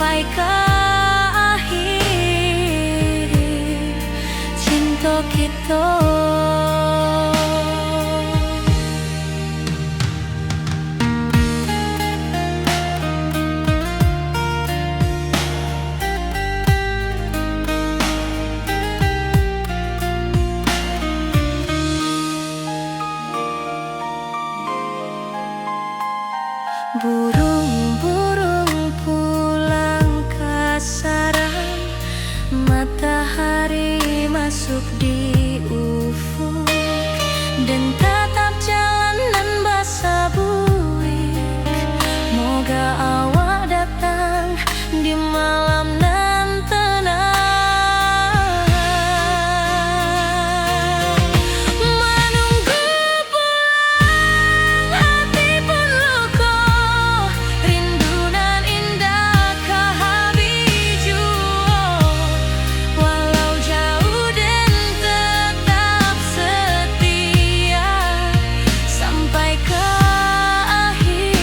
sampai ke akhir cinta kita. Burung-burung pulang ke sarang, matahari masuk di ufuk, dan tatap jalanan basah buik. Moga awak datang di malam nan tenang. Menunggu pulang hati pun luka, rindu nan indah ke habiju. Walau jauh dan tetap setia sampai ke akhir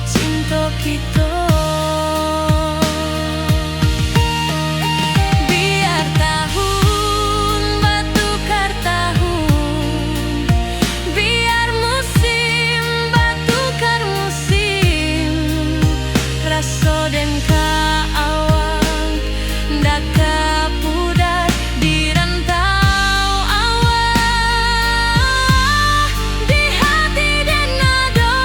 cinta kita. Biar tahun batukar tahun, biar musim batukar musim, rasa dan kaawang dak kapudar di rantau awak, di hati dan nada.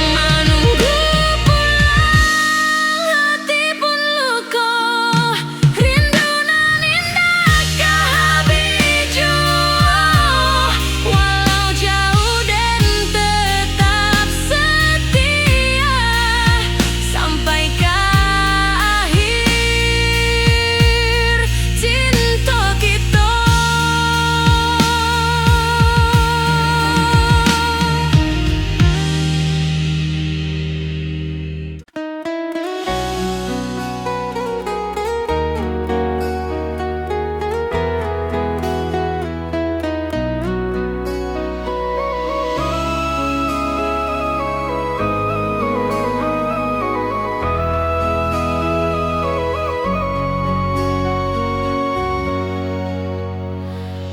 Menunggu pulang hati pun luka, rindu nan indah ke habiju. Walau jauh dan tetap setia sampai ke akhir cinta kita.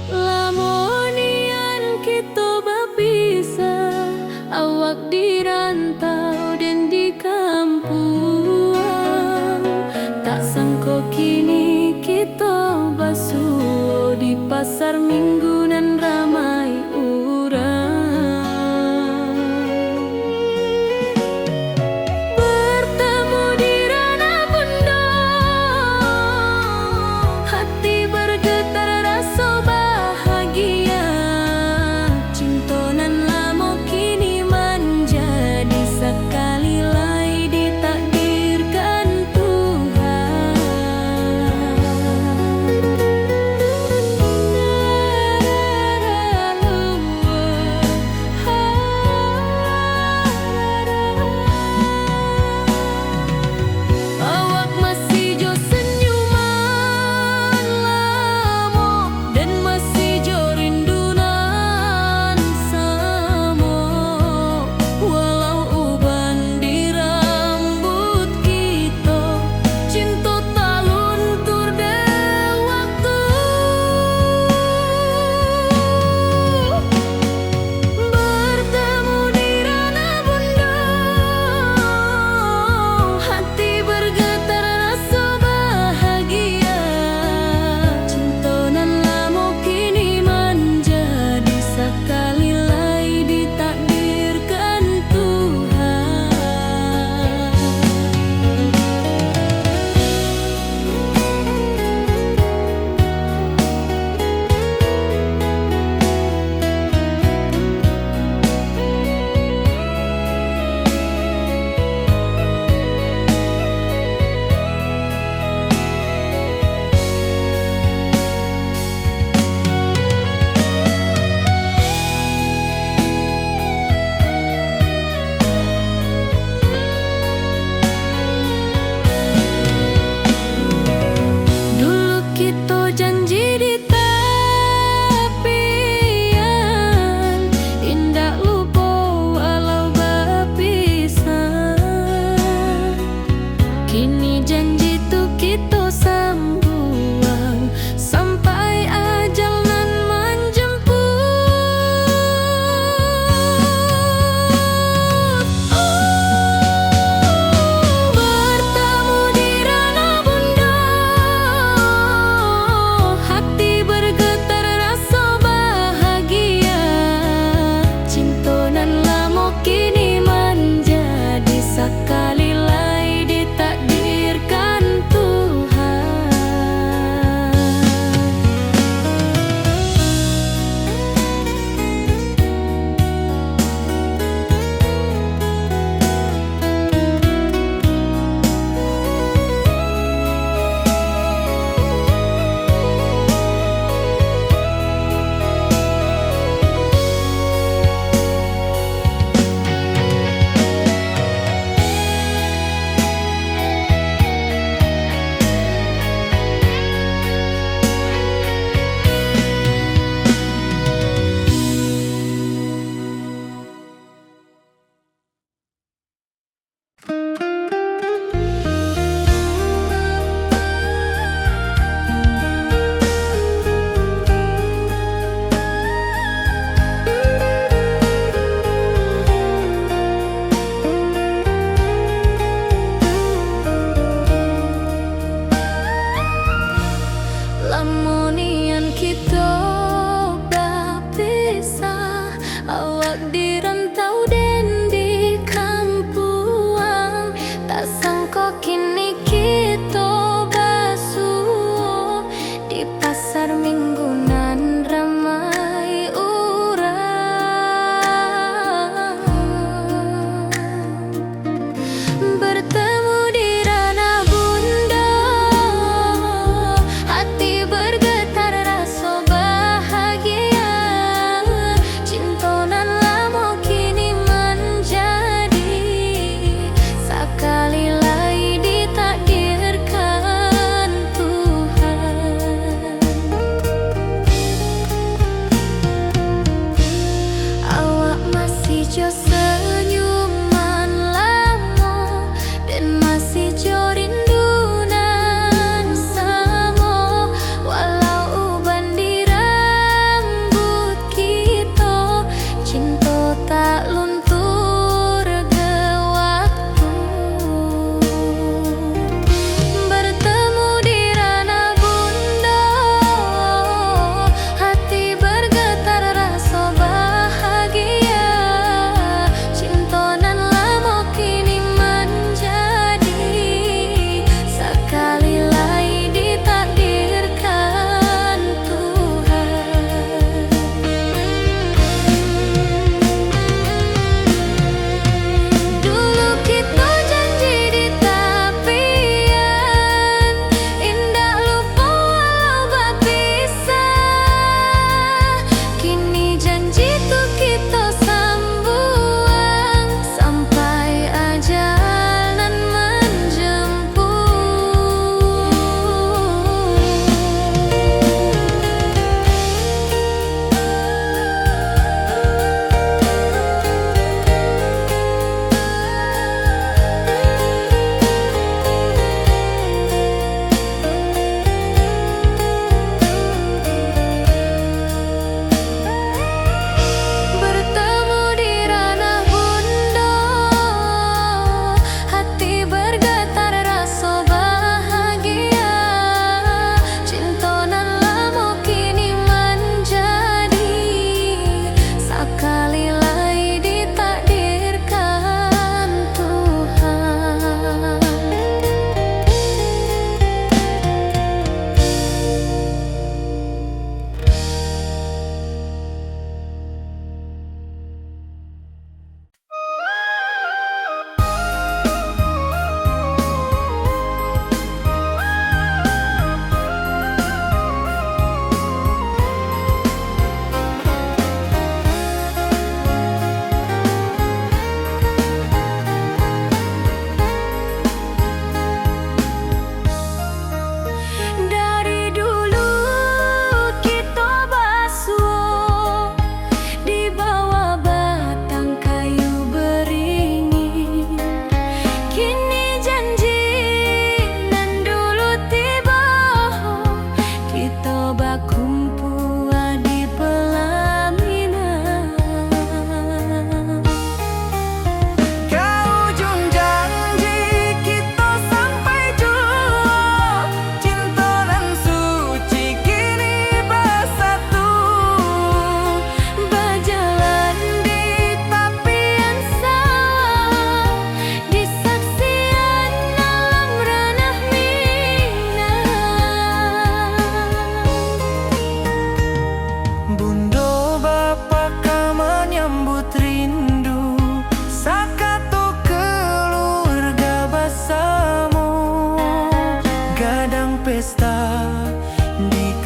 Lamonian kita berpisah, awak di rantau dan di kampung. Tak sangka kini kita basuh di pasar minggu nan ramai urang. Bertemu di ranah bunda, hati bergetar rasa bahagia. Cinta nan lama kini menjadi sekali lagi ditakdirkan Tuhan.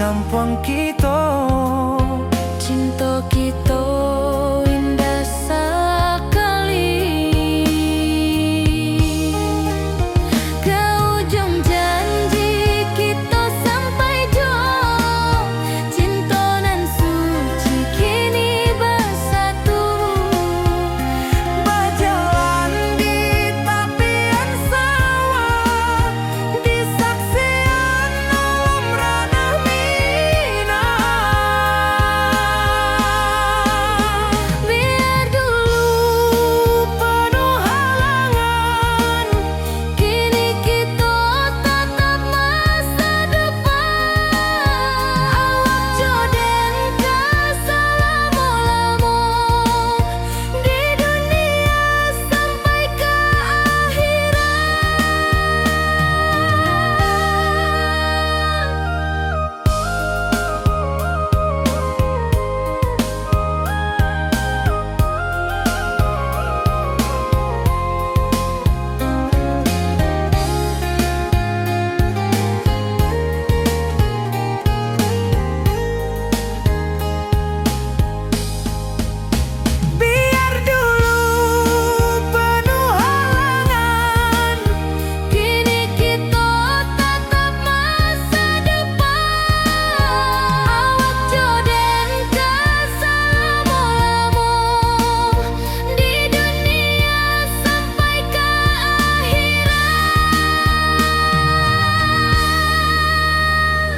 kampung kita. Cinta kita indah sekali. Ke ujung janji kita sampai jauh. Cinta nan suci kini bersatu. Berjalan di tepian sawah, di saksian alam ranah Minang. Biar dulu penuh halangan, kini kita tatap masa depan. Awak joden ke selama-lama di dunia sampai ke akhirat. Biar dulu penuh halangan, Kini kita tatap masa depan. Awak joden ke selama-lama di dunia sampai ke akhirat.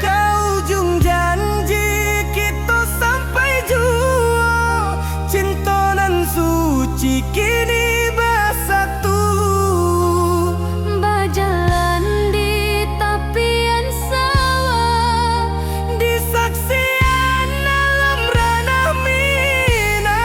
ke ujung janji kita sampai jua. Cinta nan suci kini bersatu. Berjalan di tepian sawah, Di saksian alam ranah Minang.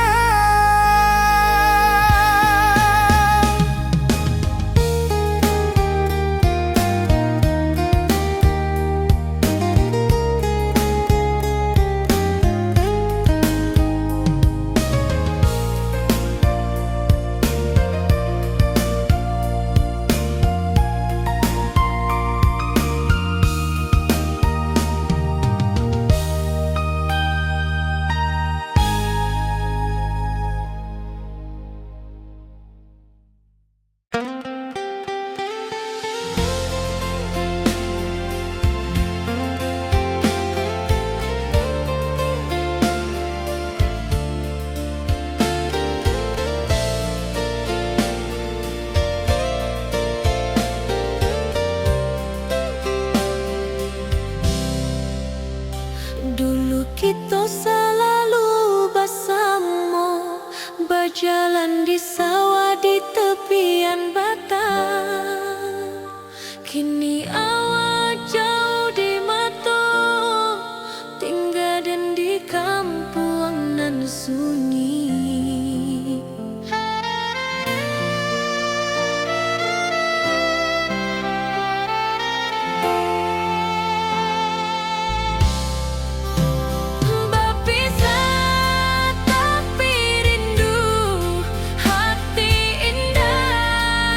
dulu kita selalu bersama, berjalan di sawah di tepian batang. Kini awak jauh di mata, tinggal dan di kampung nan sunyi. Berpisah tapi rindu, hati indah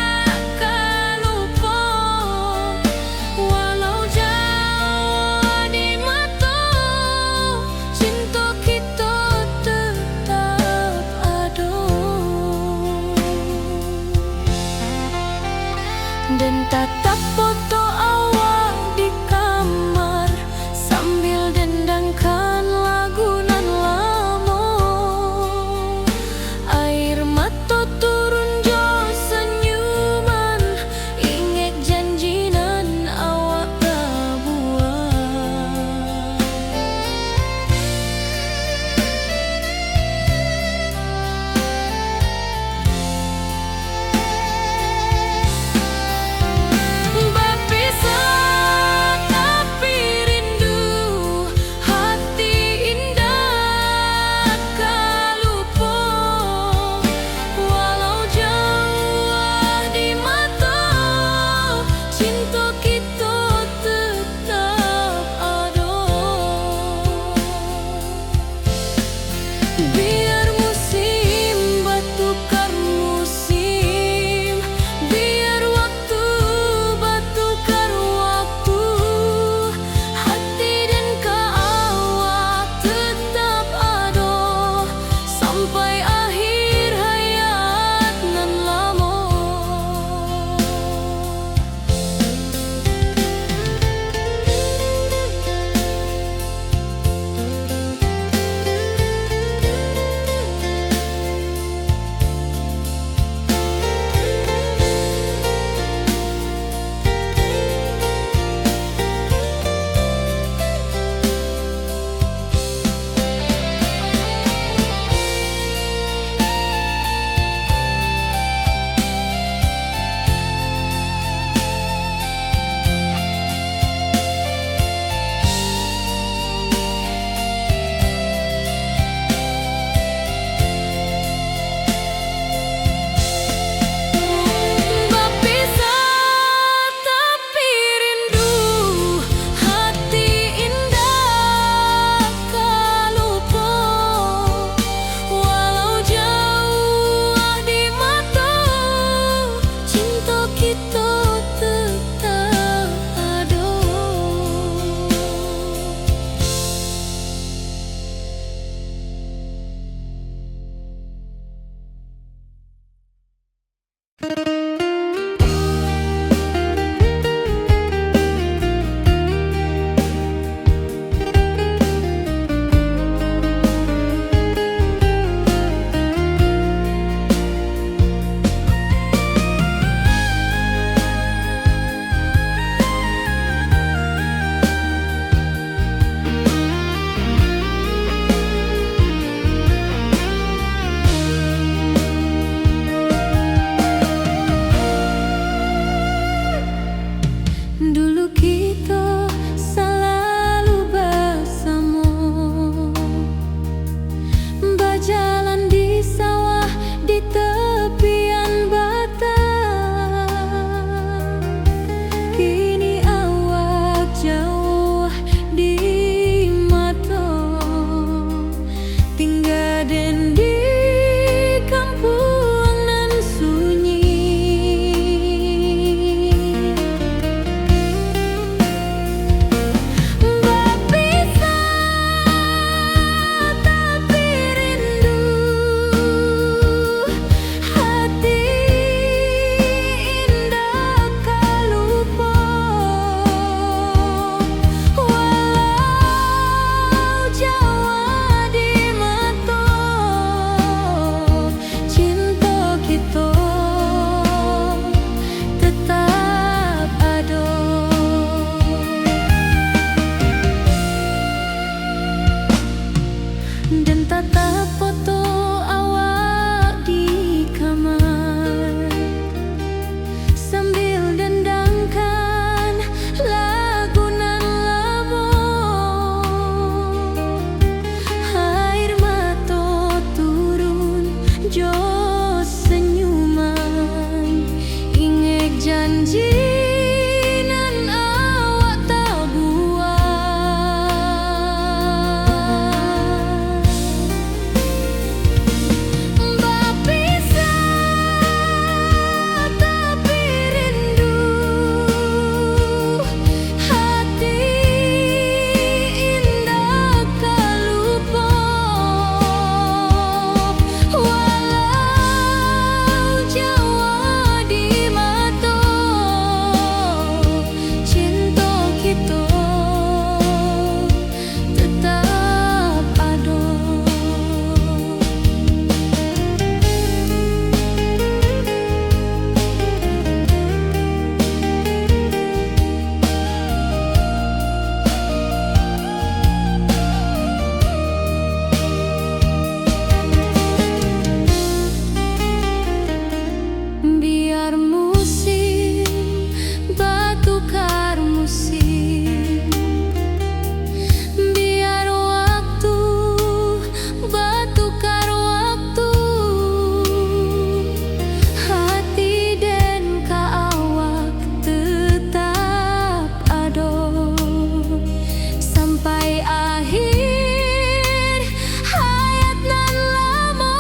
akhir hayat nan lamo.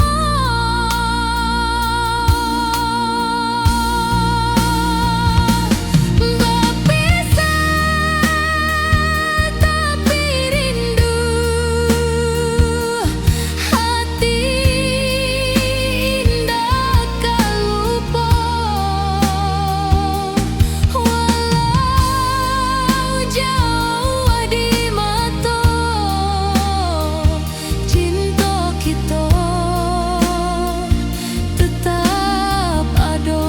Berpisah tapi rindu, hati indah kalupo. Walau jauh di mata, cinta kita tetap ada.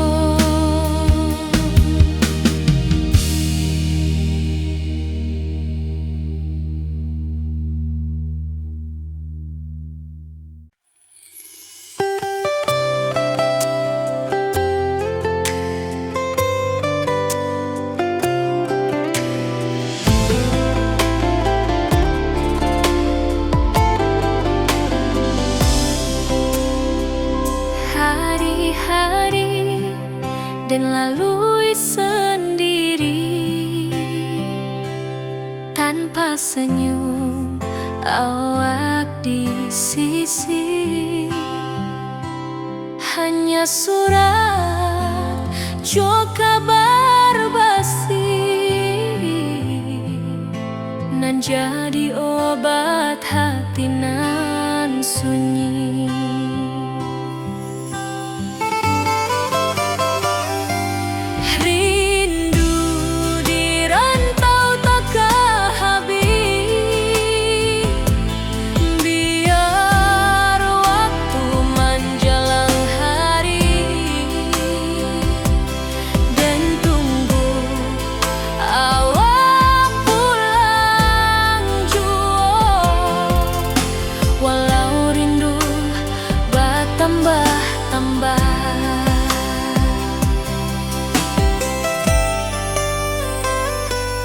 Hari-hari dan lalui sendiri tanpa senyum awak di sisi. Hanya surat jo kabar basi nan jadi obat hati nan sunyi. Rindu di rantau takkan habis, biar waktu menjelang hari dan tunggu awak pulang jua. Walau rindu bertambah-tambah,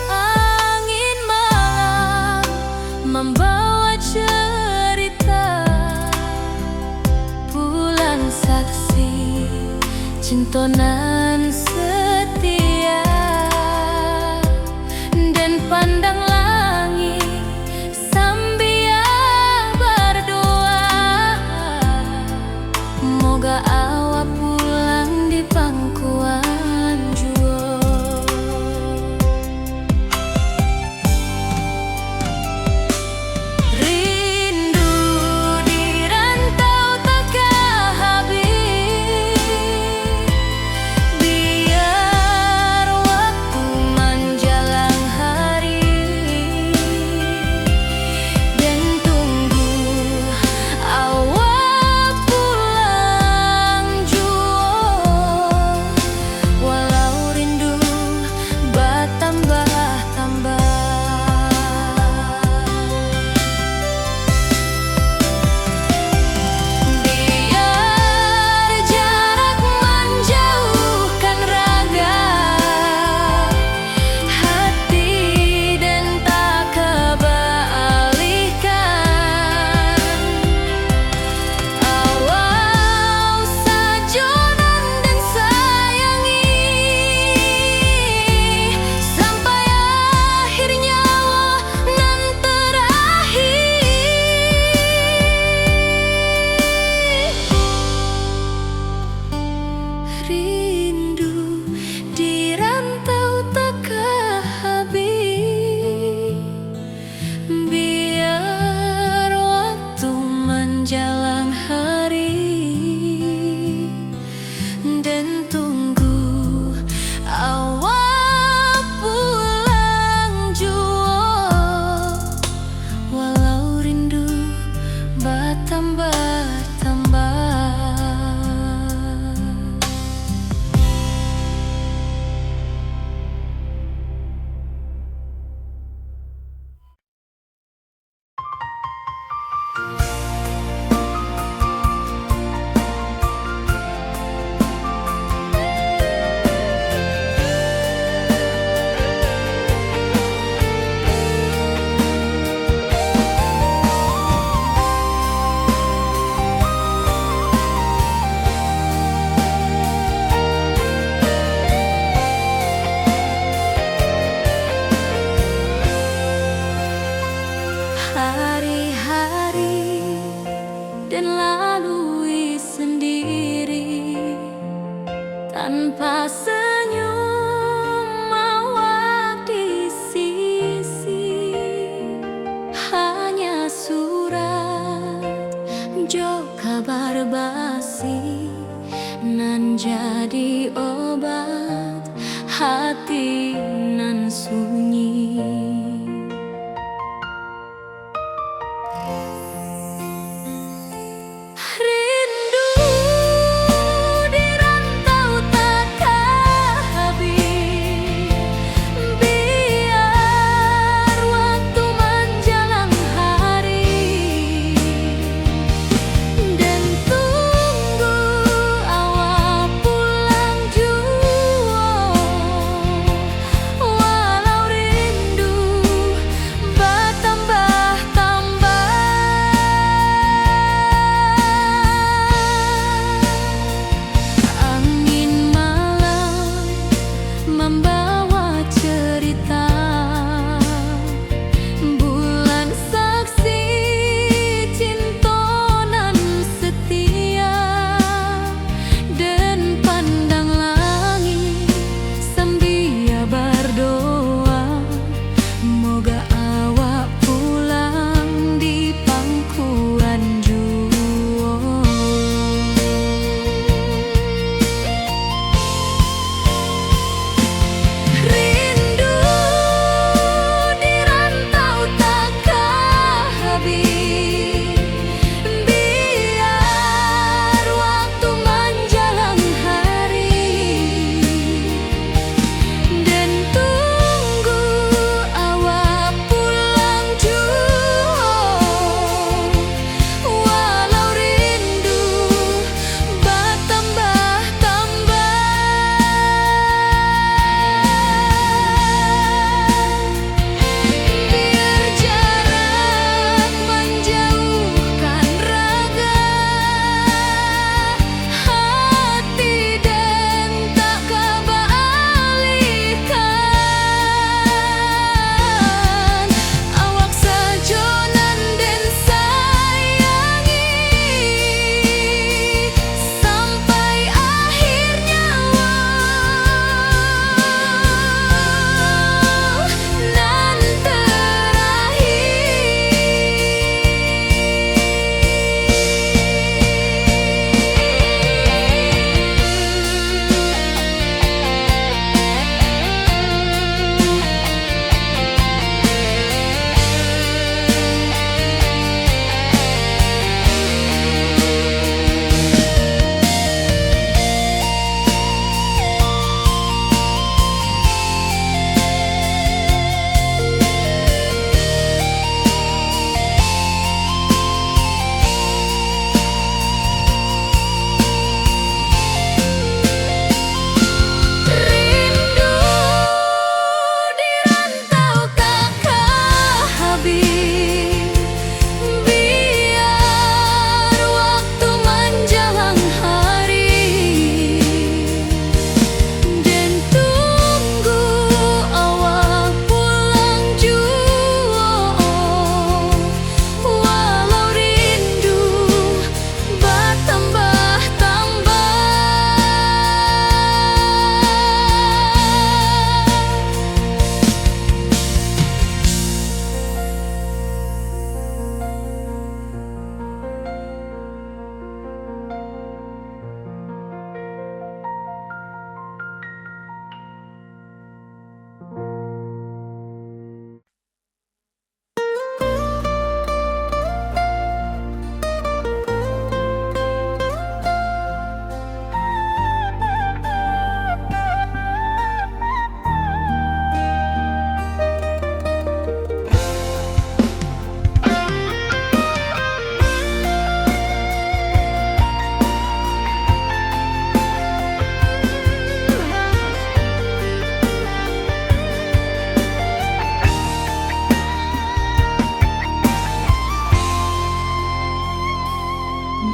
angin malam membawa cerita, bulan saksi cinta nan setia, dan pandang langit sambil berdoa, moga awak pulang di pangkuan jua. Rindu di rantau takkan habis, hari-hari dan lalui sendiri tanpa senyum mawar di sisi, hanya surat jo kabar basi nan jadi obat hati nan sunyi.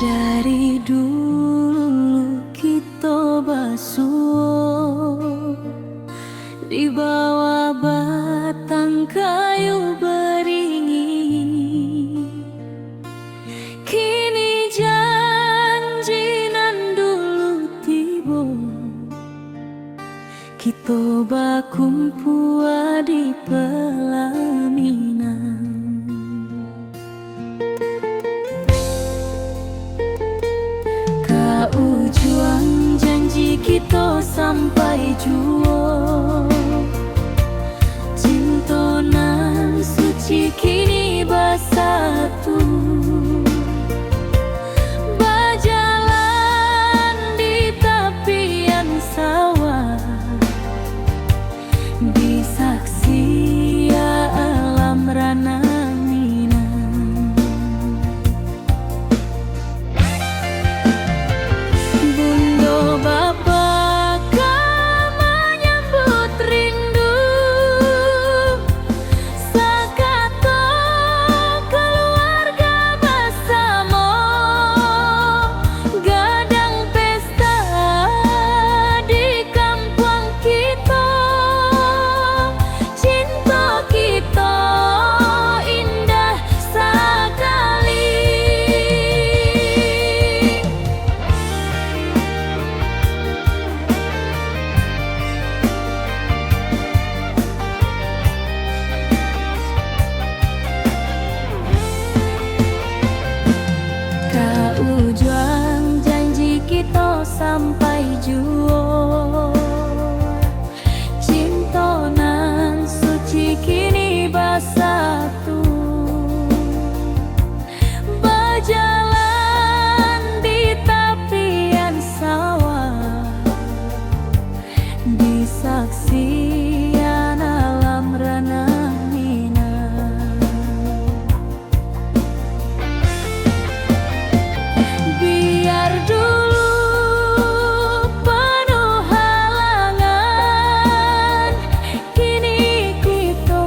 Dari dulu kita basuh di bawah batang kayu beringin, bersatu, berjalan di tepian sawah, di saksi alam rana Minang. Bundo Bapa kau menyambut rindu, sakato keluarga bersama, gadang pesta di kampung kita, cinta kita indah sekali. Kau juang janji kita sampai jua, cinta nan suci kini bersatu, berjalan di tepian sawah, di saksian alam ranah Minang. Biar dulu penuh halangan, kini kita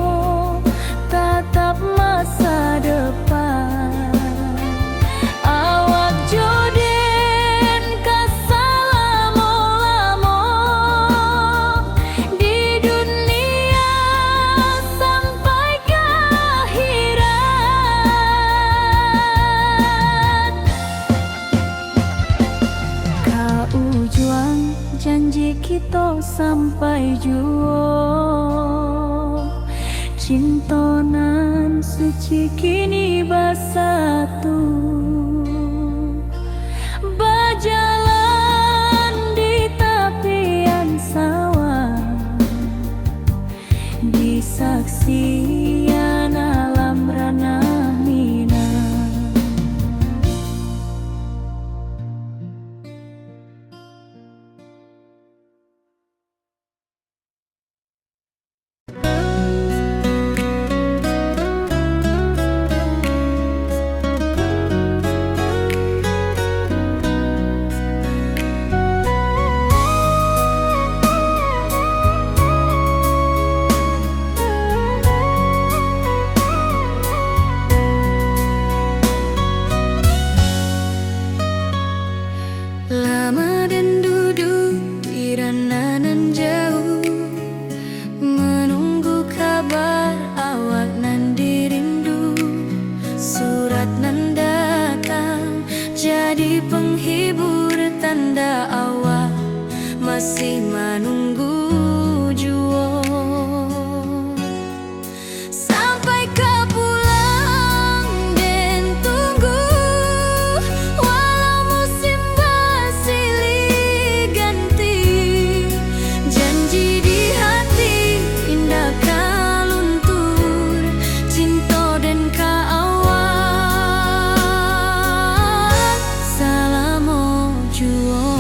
tatap masa depan. Awak joden kesalamo-lamo di dunia sampai ke akhirat. Kau juang janji kita sampai jua, cinta nan suci kini bersatu, berjalan di tepian sawah, di saksian alam ranah Minang. Lama dan duduk di rananan jauh, menunggu kabar awak nan dirindu. Surat nan datang jadi penghibur, tanda awak masih menunggu jua. Sampai kau pulang dan tunggu, walau musim bersilih ganti, janji di hati indah kau luntur, cinta dan keawak salamo jua.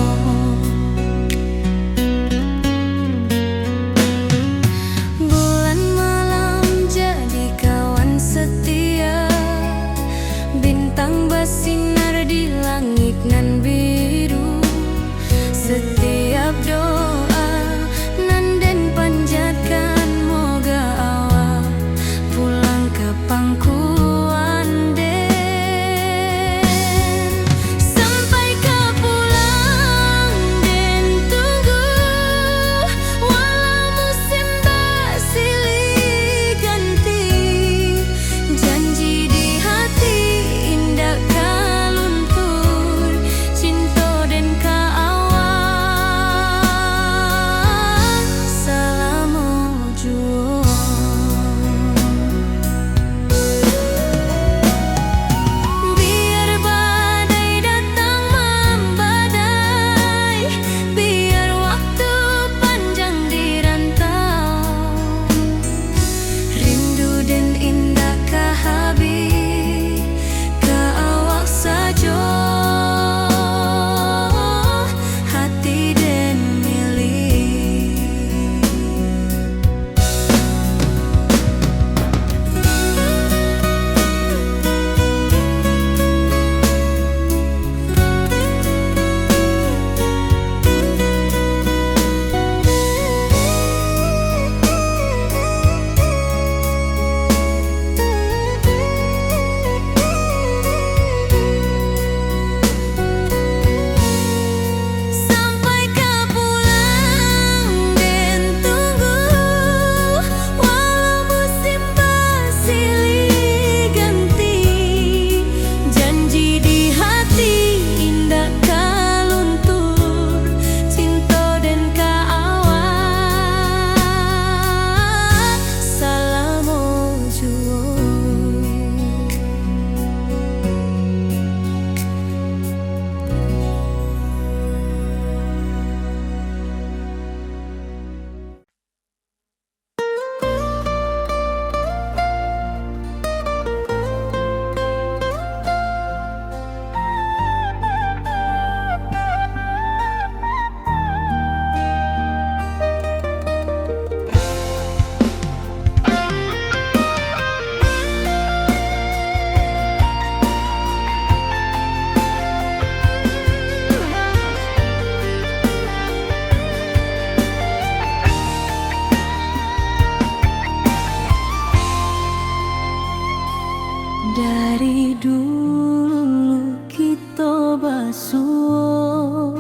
Dari dulu kita basuh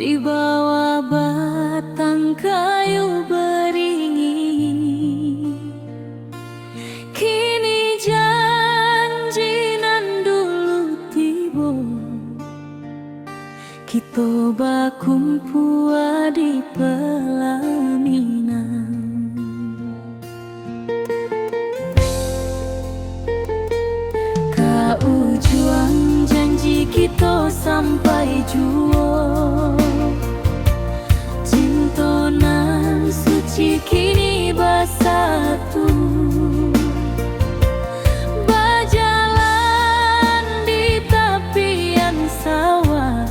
di bawah batang kayu beringin. Kini janji nan dulu tiba, kita bakumpul di pelaminan. Kau juang janji kita sampai jua, cinta nan suci kini bersatu. Berjalan di tepian sawah,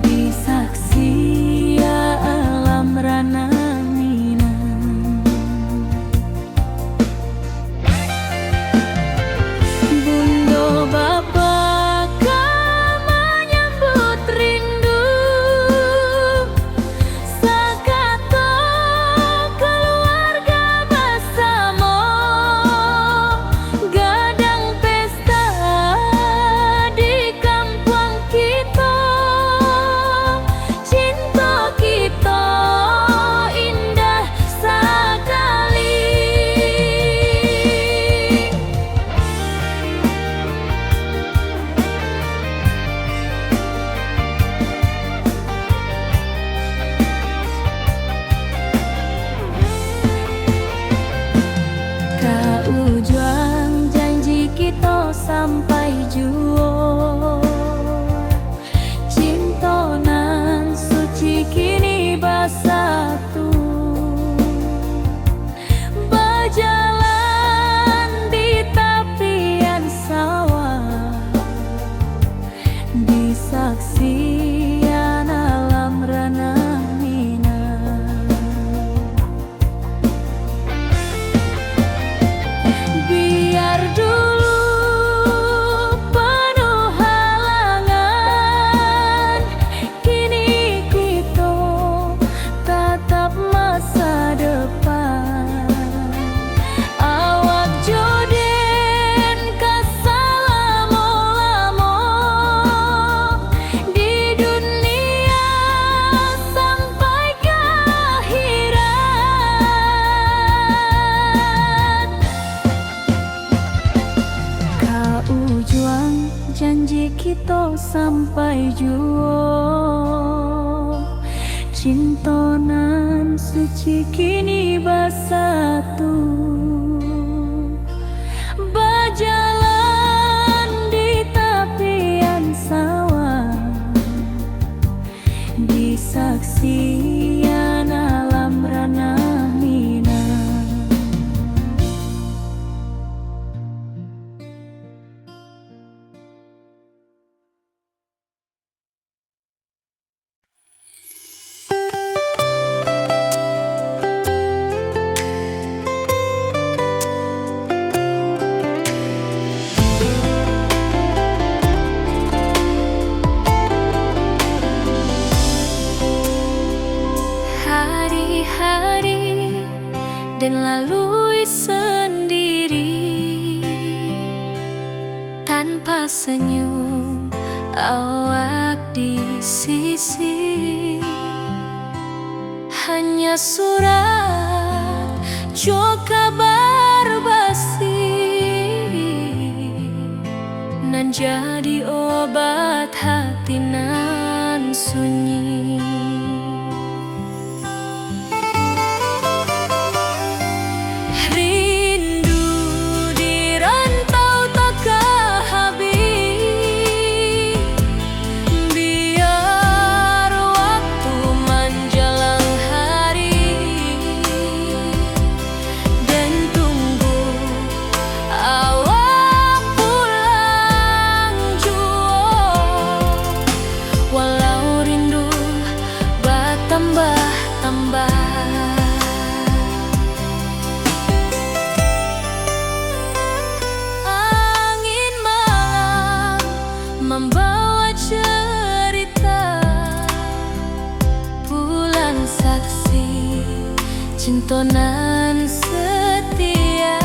di saksi alam rana Minang. Bunda Bapa kau menyambut rindu, sekata keluarga bersama, gadang pesta di kampung kita. Cinta kita indah sekali. Kau juang janji kita sampai jua, cinta nan suci kini bersatu. Berjalan di tepian sawah, di saksian alam rana Minang. Biar dulu penuh halangan, kini kita tatap masa depan. Awak joden kesalamo-lamo di dunia sampai ke akhirat. Kau juang janji kita sampai jua, cinta nan suci kini bersatu. Berjalan di tepian sawah, di saksian alam rana Minang. Hari-hari dan lalui sendiri, tanpa senyum awak di sisi. Hanya surat jua kabar basi, nan jadi obat hati nan sunyi. Rindu di rantau tak habis, biar waktu menjelang hari, dan tunggu awak pulang jua. Walau rindu bertambah-tambah, angin malam membawa cerita, bulan saksi cinta nan setia.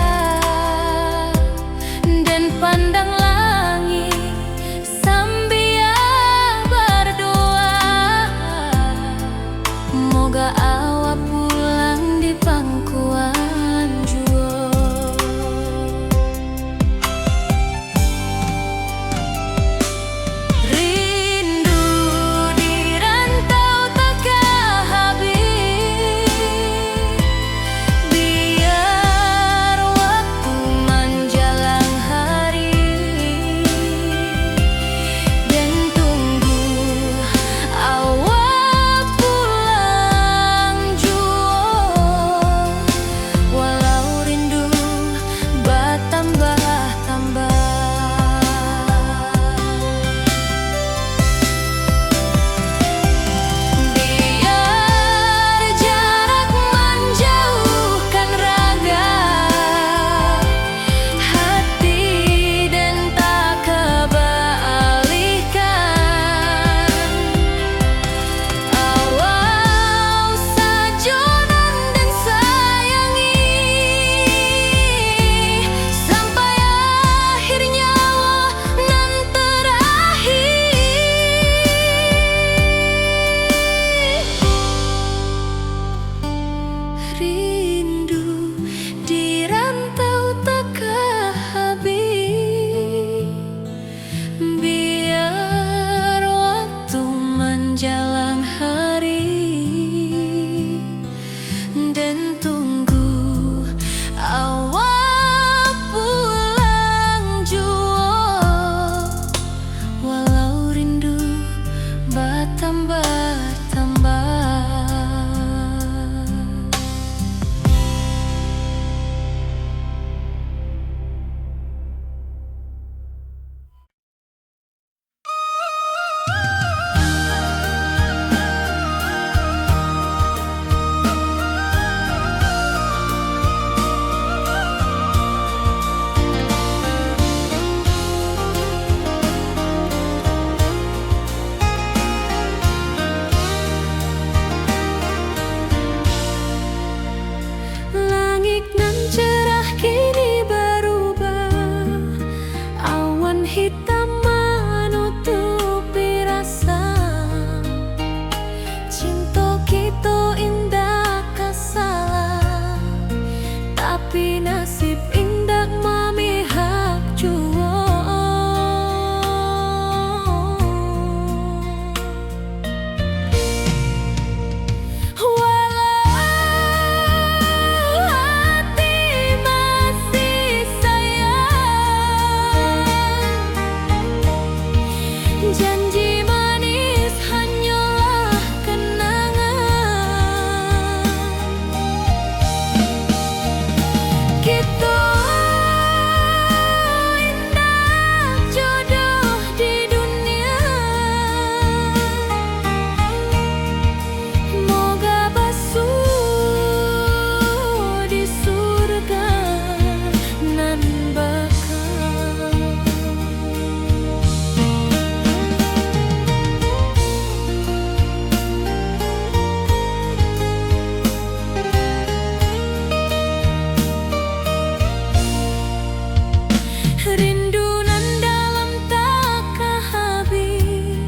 Rindu nan dalam tak habis,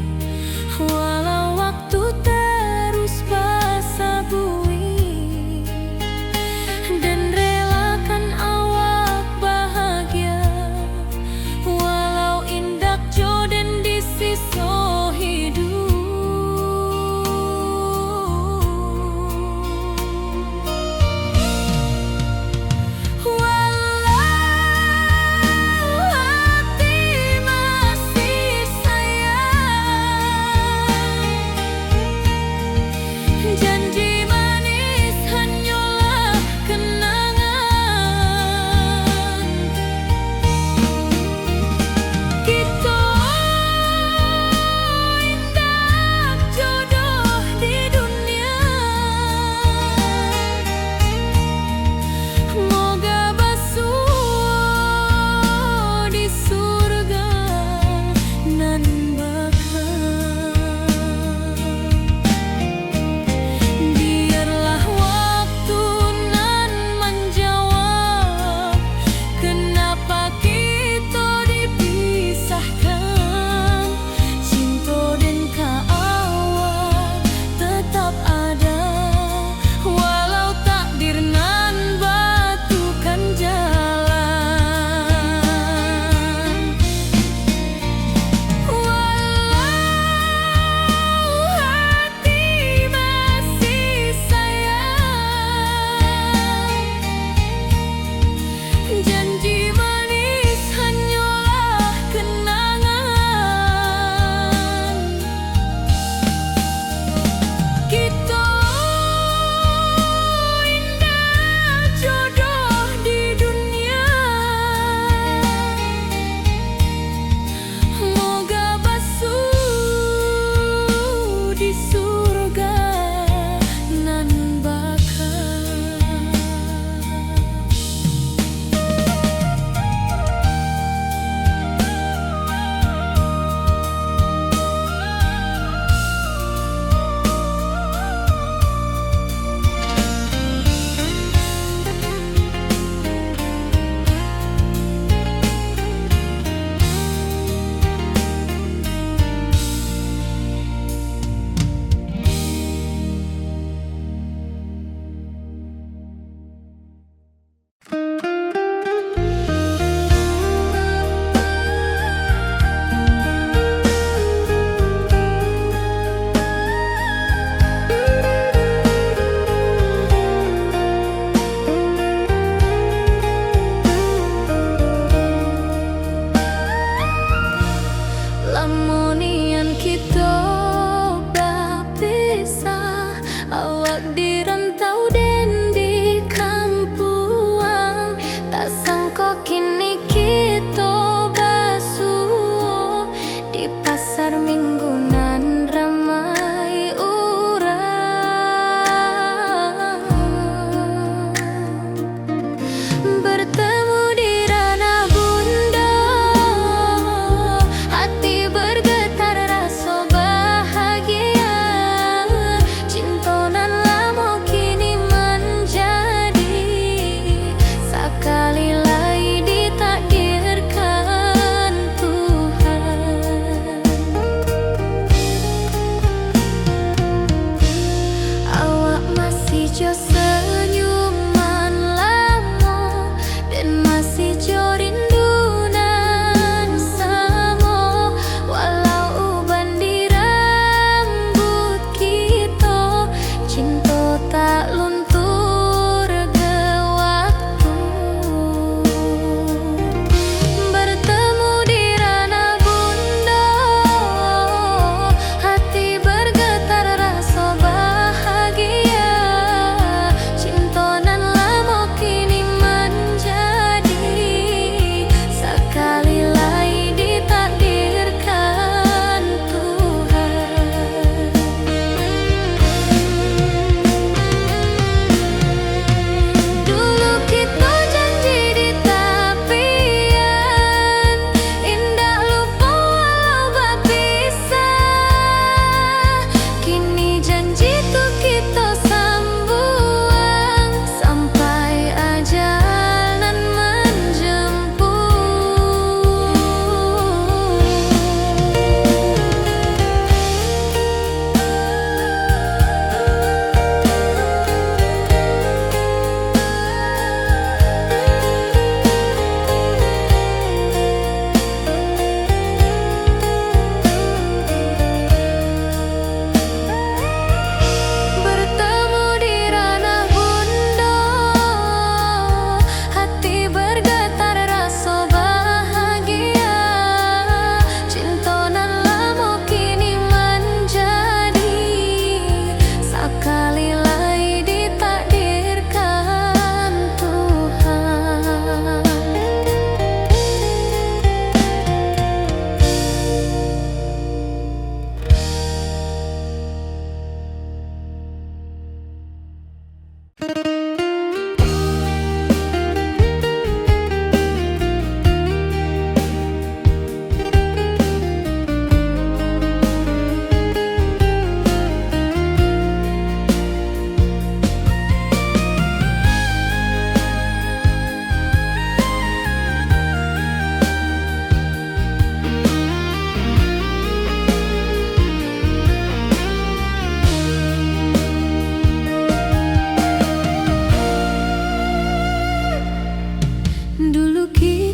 walau waktu terus basa bui, dan relakan awak bahagia, walau indak jodoh di siso hidup.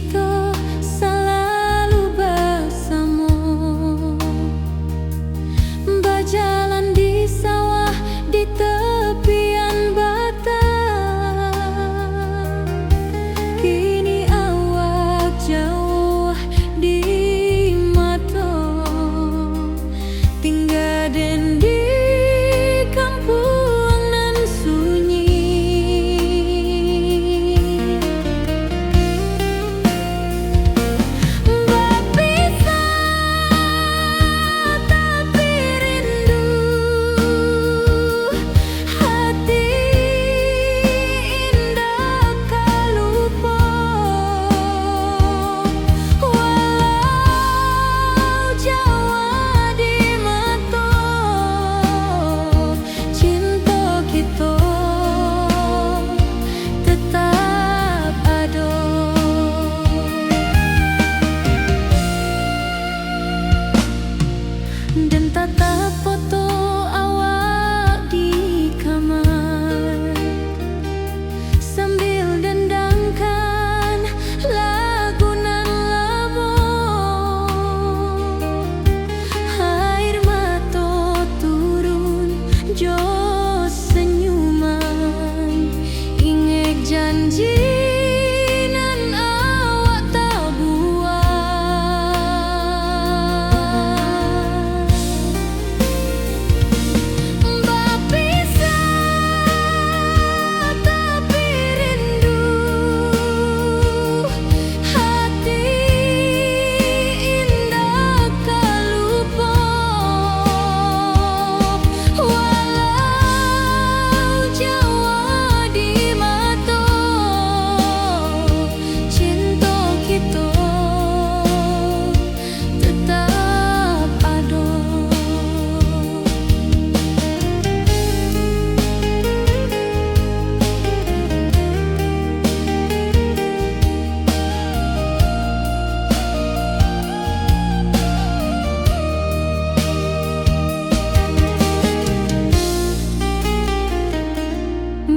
kita selalu bersama, berjalan di sawah di tepian batang. Kini awak jauh di mata, tinggal di kampung nan sunyi. Berpisah tapi rindu, hati indah kau lupa. Walau jauh di mata, cinta kita tetap ada. Dan tatap foto awak di kamar, sambil dendangkan lagu nan lama. Air mata turun jo senyuman, ingat janji nan awak tak buat. Berpisah tapi rindu, hati indah kau lupa. Walau jauh di mata, cinta kita tetap ada.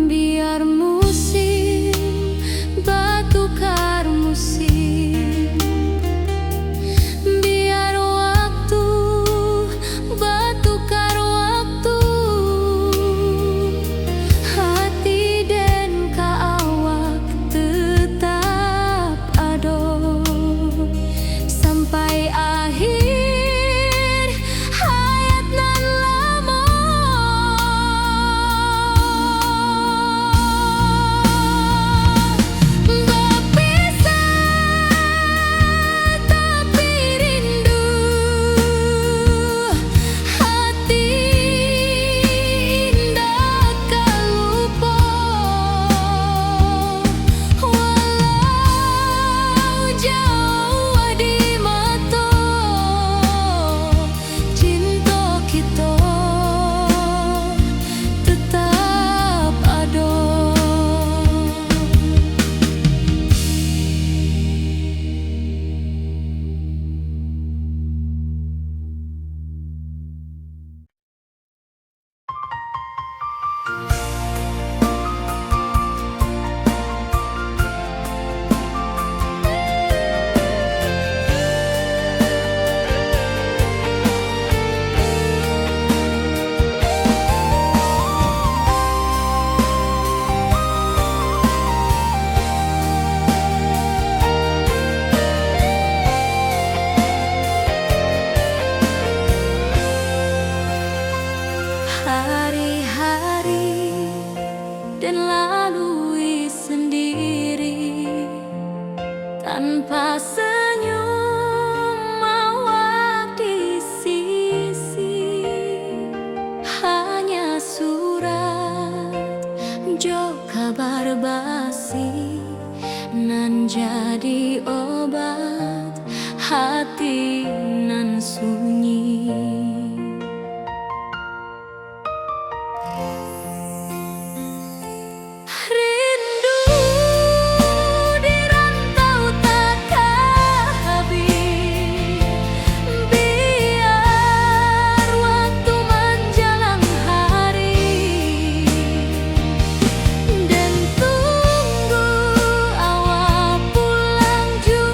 Biar musim bertukar musim, biar waktu bertukar waktu, hati dan awak tetap ada sampai akhir hayat nan lama. Berpisah tapi rindu, hati indah kau lupa. Walau jauh di mata, cinta kita tetap ada. Hari-hari dan lalui sendiri, tanpa senyum awak di sisi. Hanya surat jo kabar basi nan jadi obat hati nan sunyi. Rindu di rantau takkan habis, biar waktu menjelang hari, dan tunggu awak pulang juga.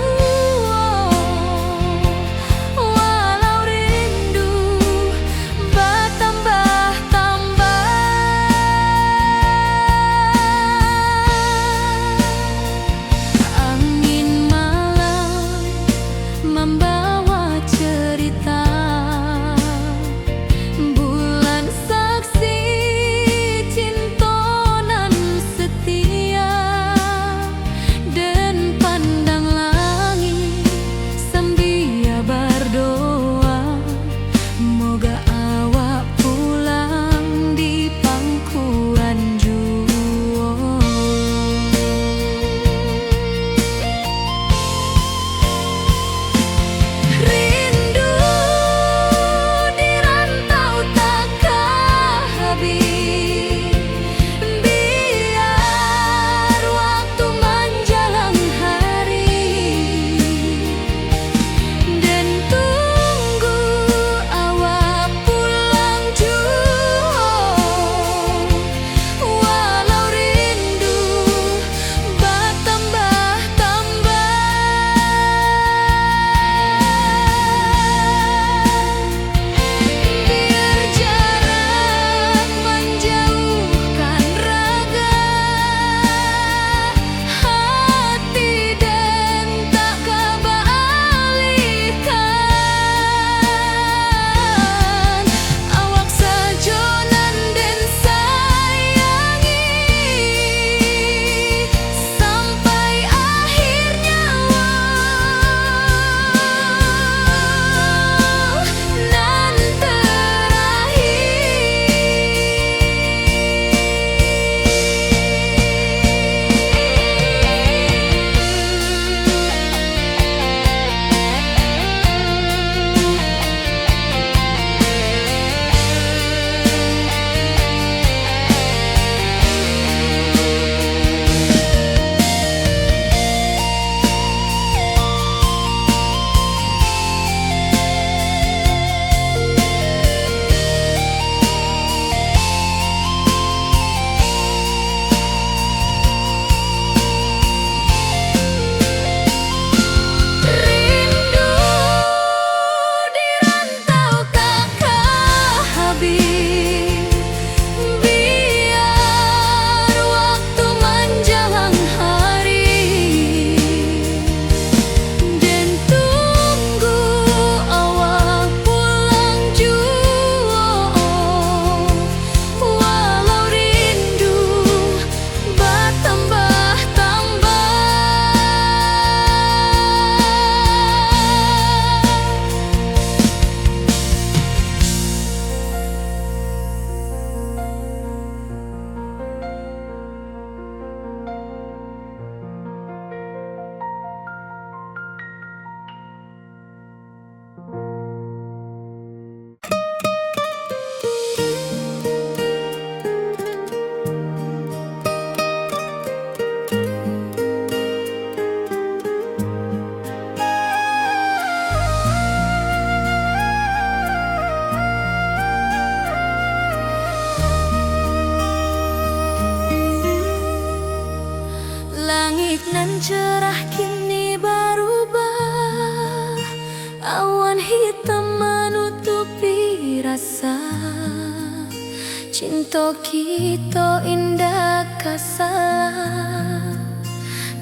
Cinta kita indah kasalah,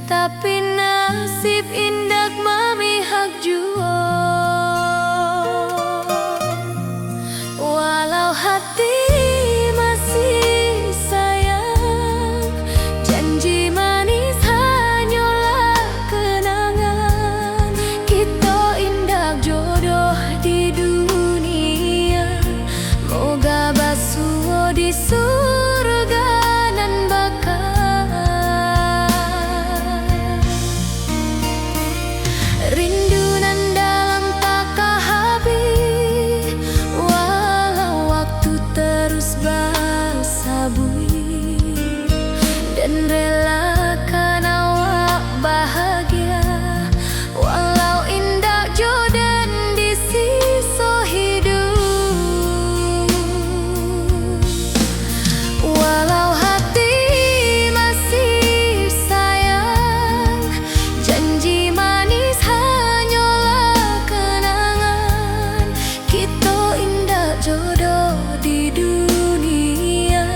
tapi nasib indah memihak jua. Walau hati masih sayang, janji manis hanyalah kenangan. Kita indah jodoh di dunia, moga basuh di surga nan bakal. Rindu nan dalam tak habis, walau waktu terus bersabui, dan relakan awak bahagia, walau indah jodan di sisa hidup. Walau hati masih sayang, janji manis hanyalah kenangan. Kita indah jodoh di dunia,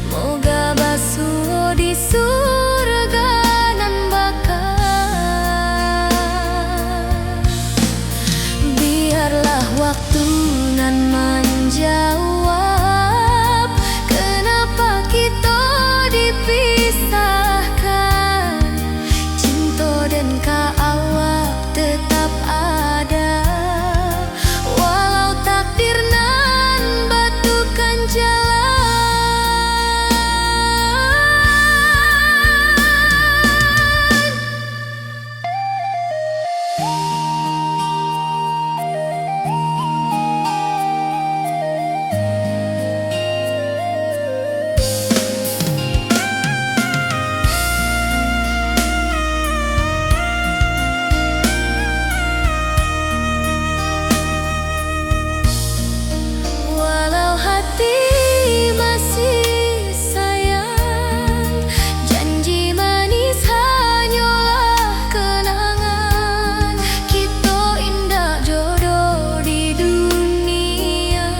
moga basuh di surga nan bakal. Biarlah waktu nan menjawab kenapa kita dipisahkan. Cinta dan awak tetap ada, walau takdir nan batukan jalan. Walau hati masih sayang, janji manis hanyalah kenangan. Kita indah jodoh di dunia,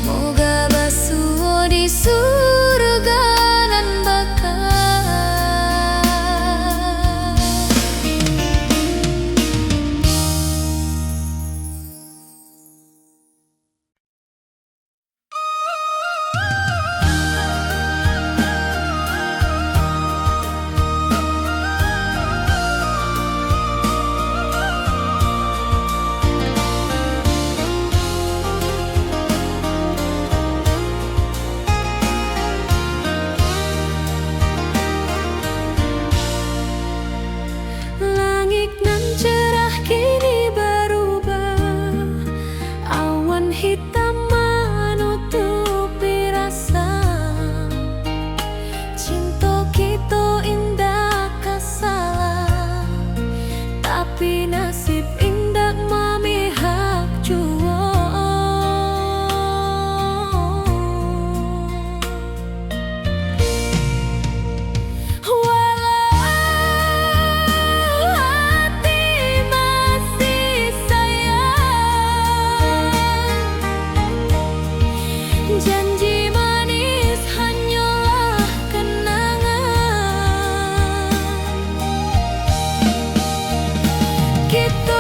moga basuh di surga nan bakal. Langit nan cerah kini berubah, awan hitam menutupi rasa. Cinta kita indah kasalah, tapi nasib indah memihak jua. Janji manis hanyalah kenangan. Kita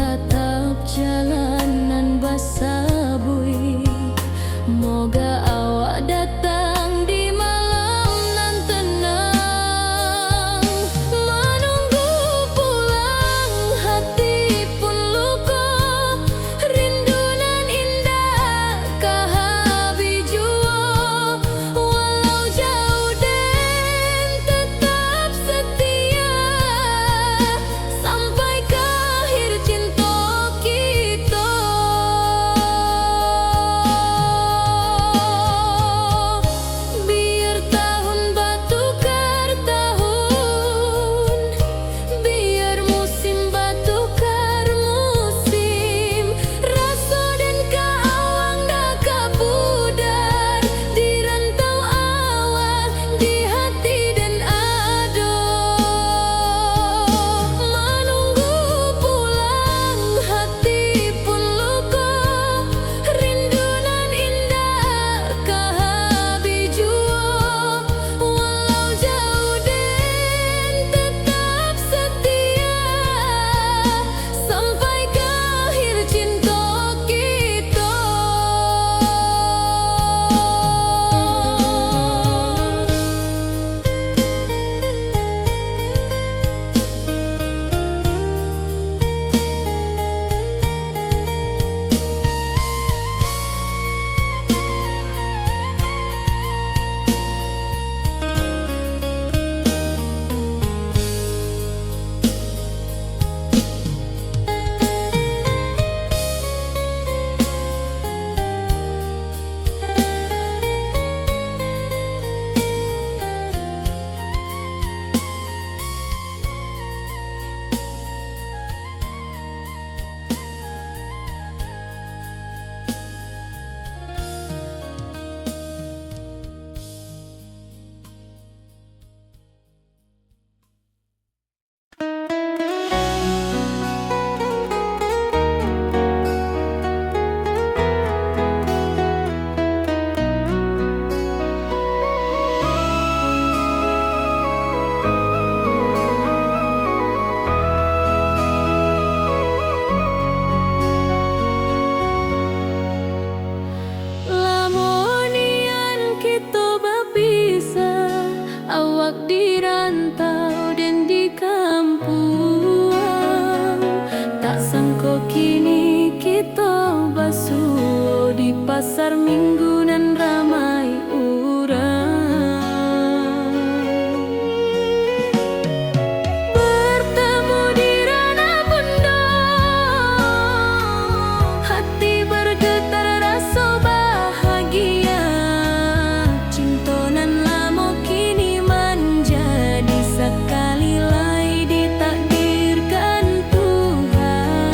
tatap jalanan basabui. Moga awak datang di malam nan tenang. Menunggu pulang hati pun luka, rindu nan indah kahabi jua. Walau jauh den tetap setia, sampai ke akhir cinta kita. Biar tahun batukar tahun, biar musim batukar musim, rasa dan kaawang dah kapudar di rantau awak, di hati dan ado. Menunggu pulang hati pun luka, rindu nan indah kahabi jua. Walau jauh den tetap setia, sampai ke akhir cinta kita. Lamonian kita berpisah, awak di rantau dan di kampung. Tak sangka kini kita basuh di pasar minggu nan ramai urang. Bertemu di ranah bunda, hati bergetar rasa bahagia. Cinta nan lama kini menjadi sekali lagi ditakdirkan Tuhan.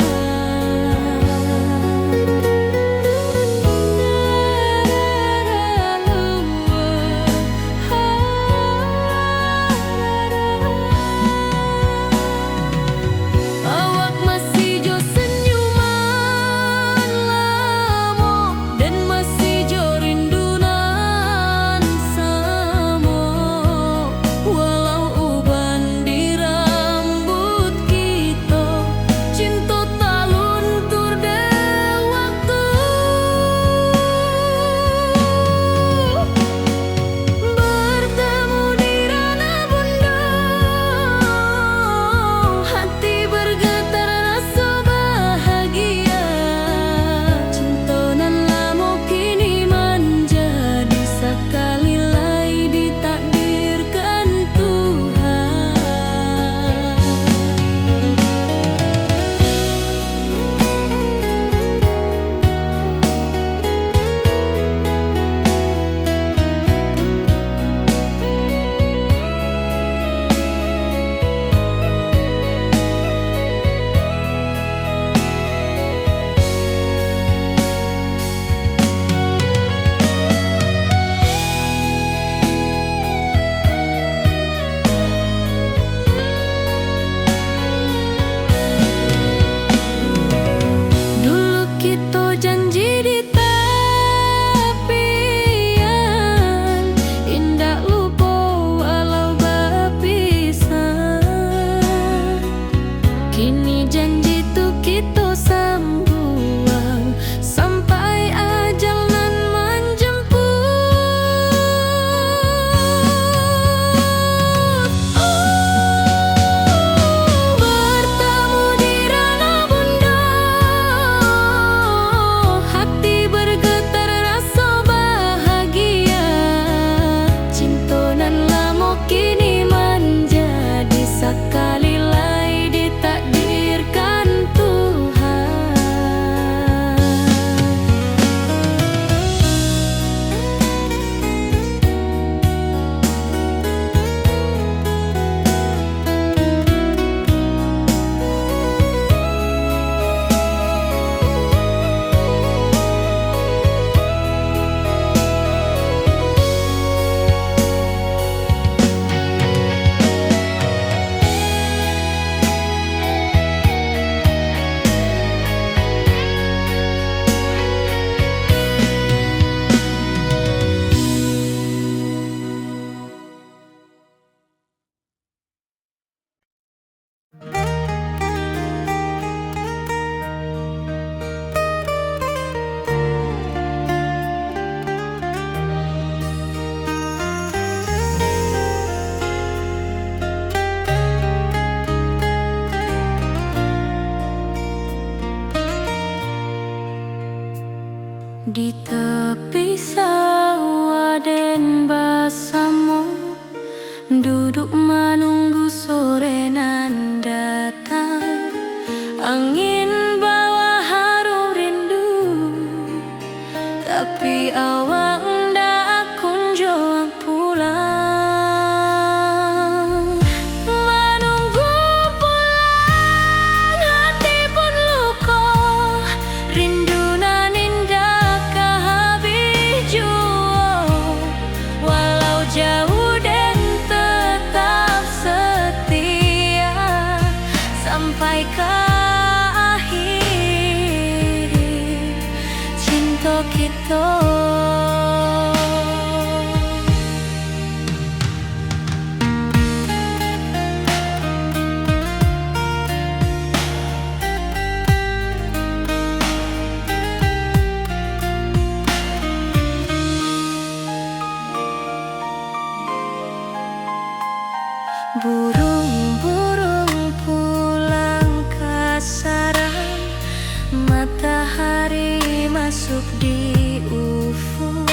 Di tepi sawah den basamu, duduk menunggu sore nan datang. Angin bawa harum rindu, tapi awak ndak kunjung pulang. Menunggu pulang, hati pun luka, rindu nan indah kehabis jua. Walau jauh dan tetap setia sampai ke akhir cinta kita. Burung-burung pulang ke sarang, matahari masuk di ufuk,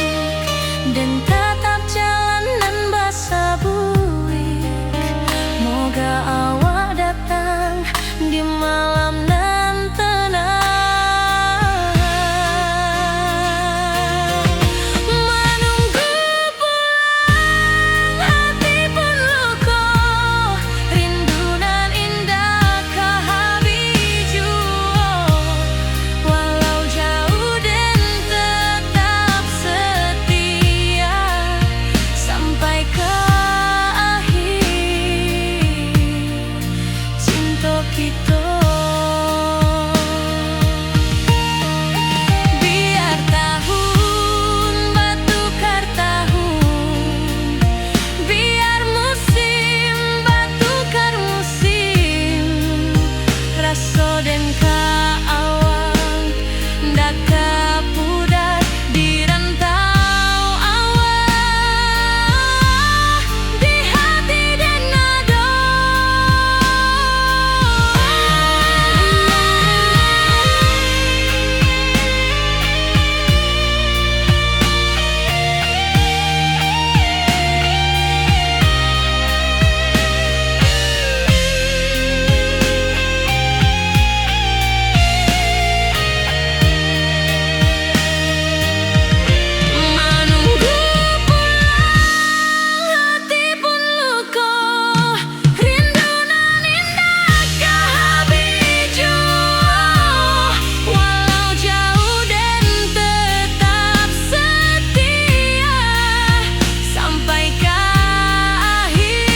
dan tatap jalanan basah buik. Moga awak datang di malam nan tenang. Menunggu pulang, hati pun luka, rindu nan indah kehabis jua. Walau jauh dan tetap setia sampai ke akhir cinta kita. Biar tahun batukar tahun, biar musim batukar musim, rasa dan kaawang ndak kapudar di rantau awak, di hati dan nado. Menunggu pulang, hati pun luka, rindu nan indah kehabis jua. Walau jauh dan tetap setia sampai ke akhir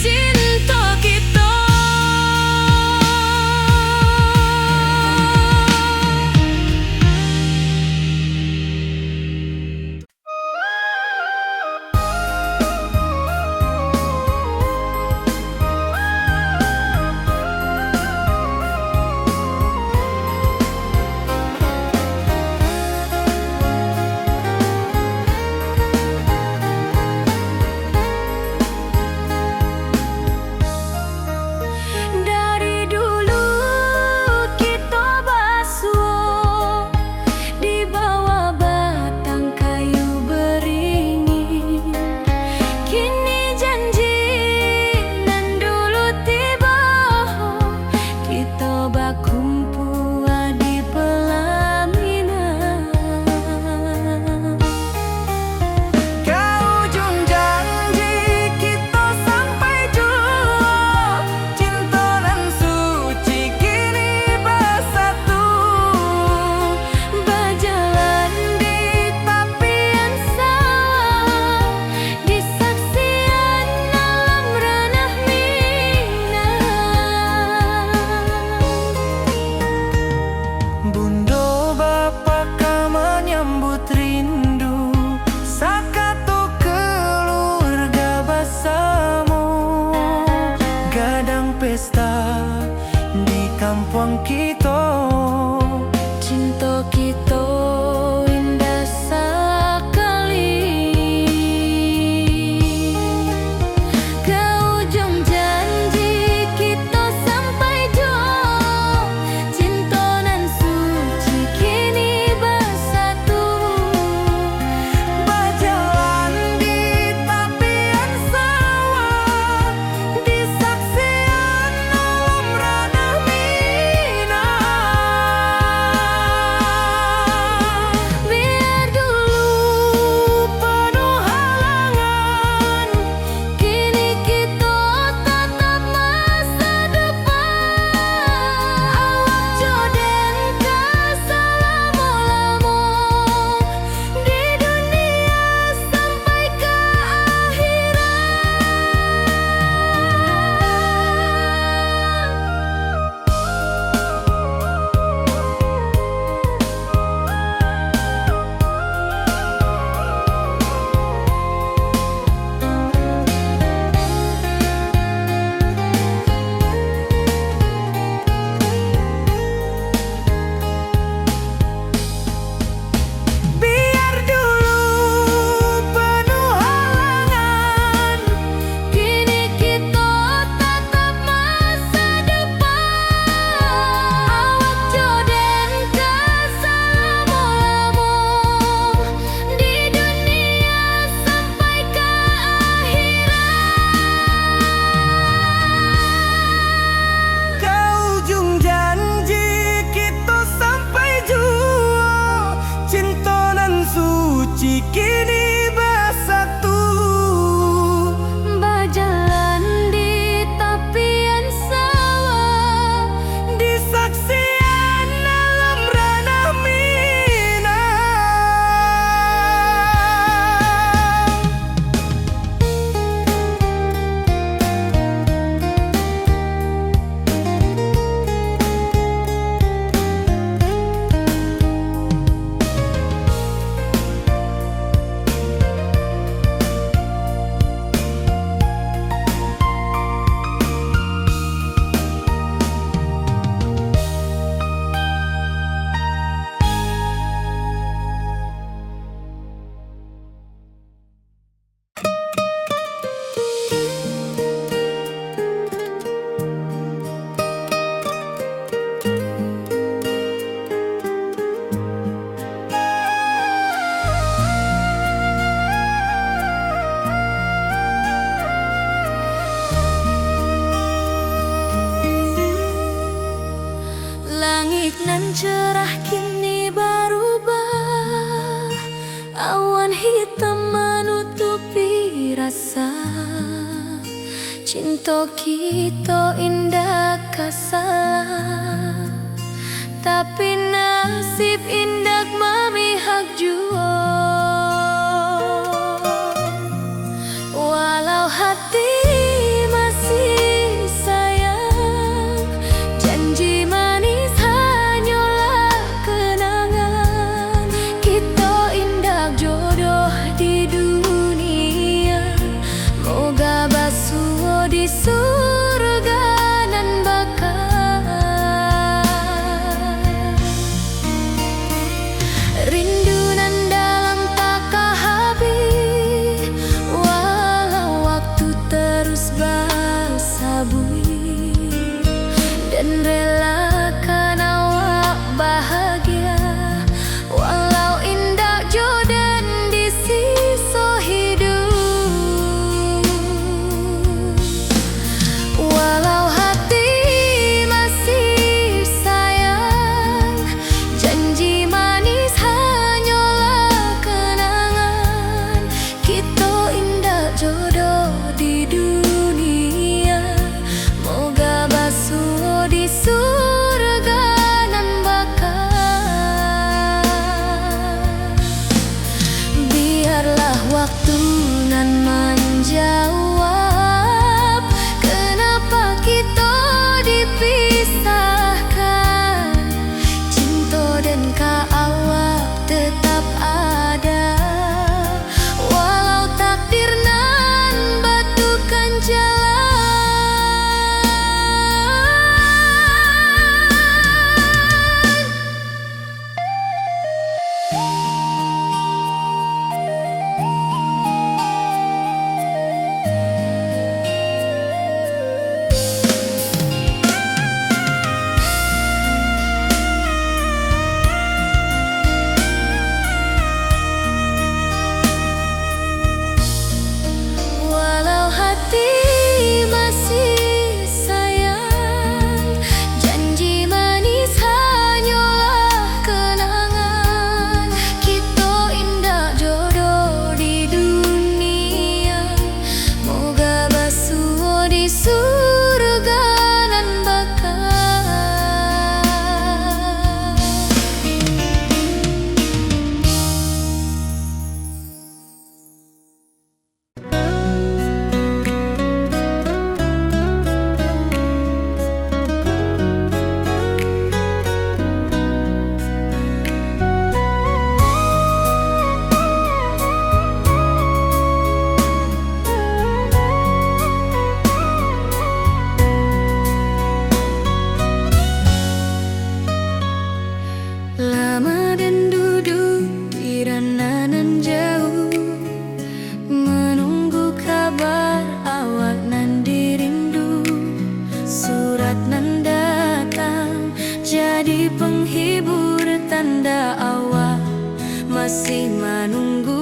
cinta kita. Dari dulu kita basuh di bawah batang kayu beringin. Kini janji nan dulu tiba, kita bakumpul di pelaminan. Ke ujung janji kita sampai jua, cinta nan suci kini bersatu. Berjalan di tapian sawah, di saksian alam ranah Minang. Bundo bapa ka menyambut rindu, sakatu keluarga bersama. Gadang pesta di kampung kita, Cinta kita indah sekali. Ke ujung janji kita sampai jua, cinta nan suci kini Langit nan cerah kini berubah, awan hitam menutupi rasa. Cinta kita indah kasalah, tapi nasib indah memihak jua. Walau hati masih sayang, janji manis hanyalah kenangan. Kita indah jodoh di dunia, moga basuh di surga nan bakal. Rindu nan dalam tak habis, walau waktu terus bersabui, dan relakan awak bahagia, walau indah jodan di sisa hidup. Walau hati masih sayang, janji manis hanyalah kenangan. Kita indah jodoh di dunia, moga basuh di surga nan bakal. Biarlah waktu nan menjawab, kenapa kita dipisahkan. Cinta dan awak tetap ada, walau takdir nan batukan jalan. Walau hati masih sayang, janji manis hanyalah kenangan. Kita indah jodoh di dunia, moga basuh di surga nan bakal. Lama dan duduk di ranah nan jauh, menunggu kabar awak nan dirindu. Surat nan datang jadi penghibur, tanda awak masih menunggu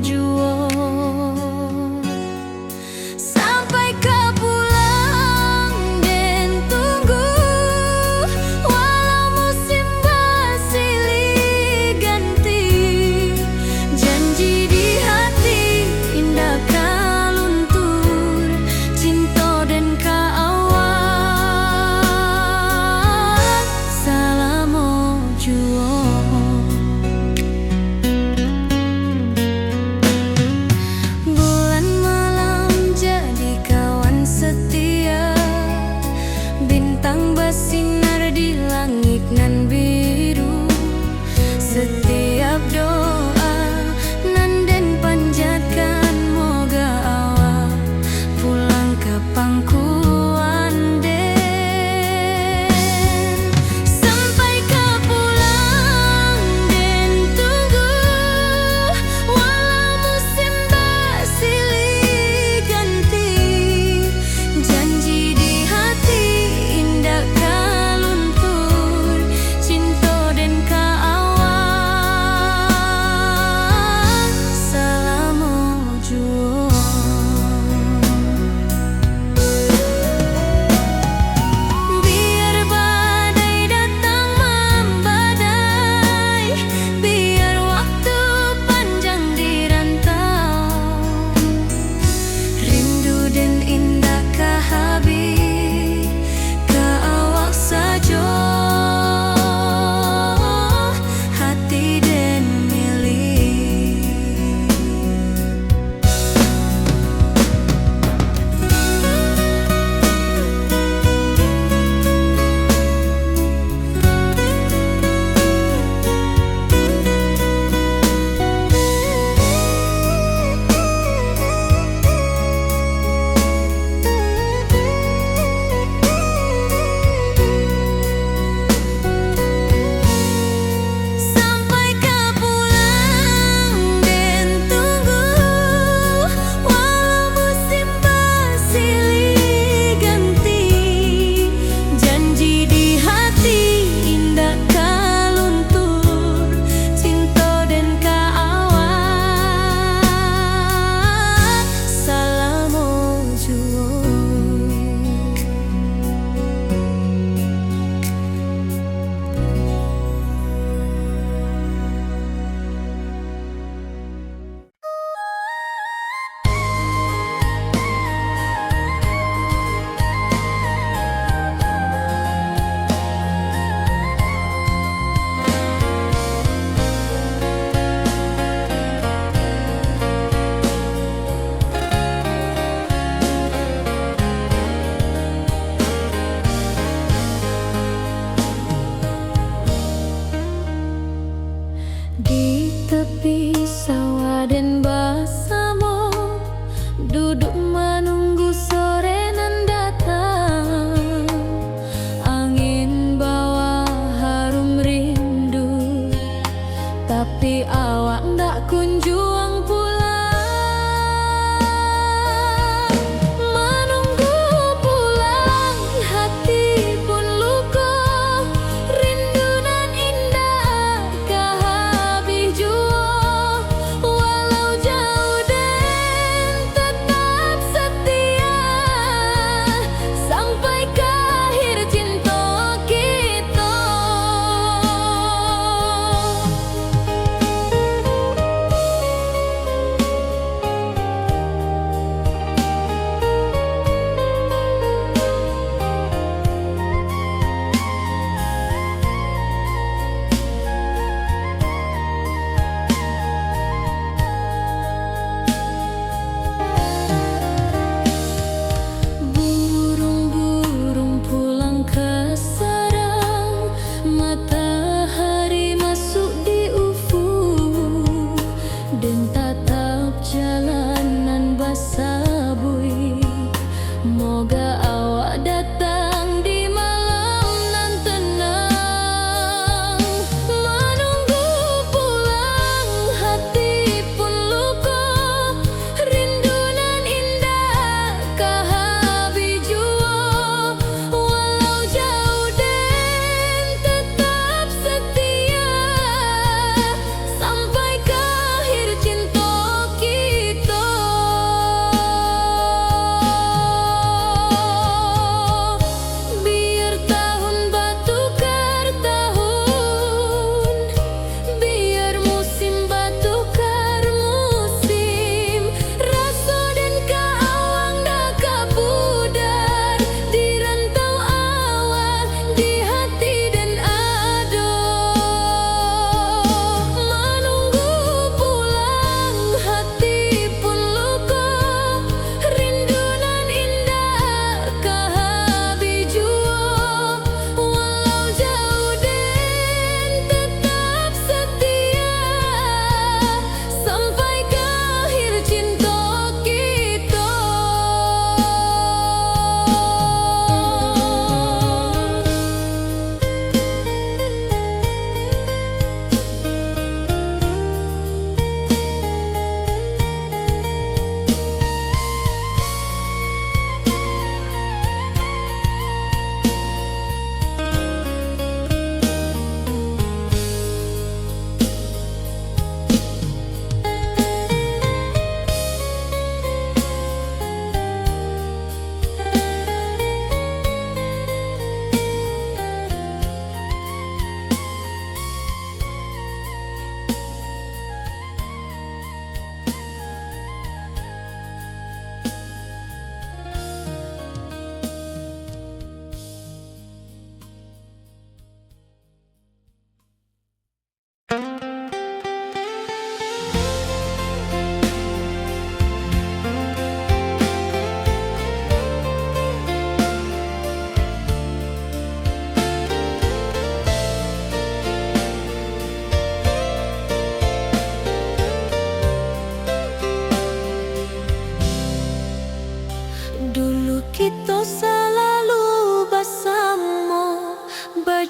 jua. Sampai kau pulang dan tunggu, walau musim bersilih ganti. Janji di hati indah kau luntur, cinta dan awak selama jua.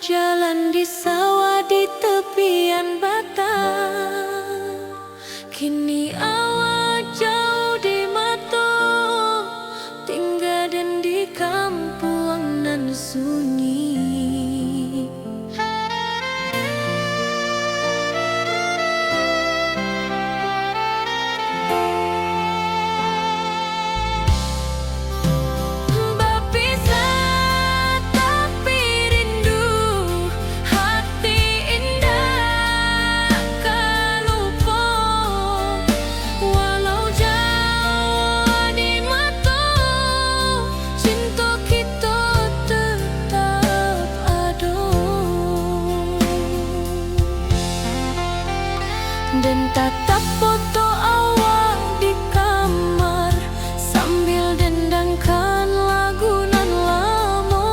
berjalan di sawah di tepian batang. Kini awak jauh di mata, tinggal dan di kampung nan sunyi. Dan tatap foto awak di kamar sambil dendangkan lagu nan lama.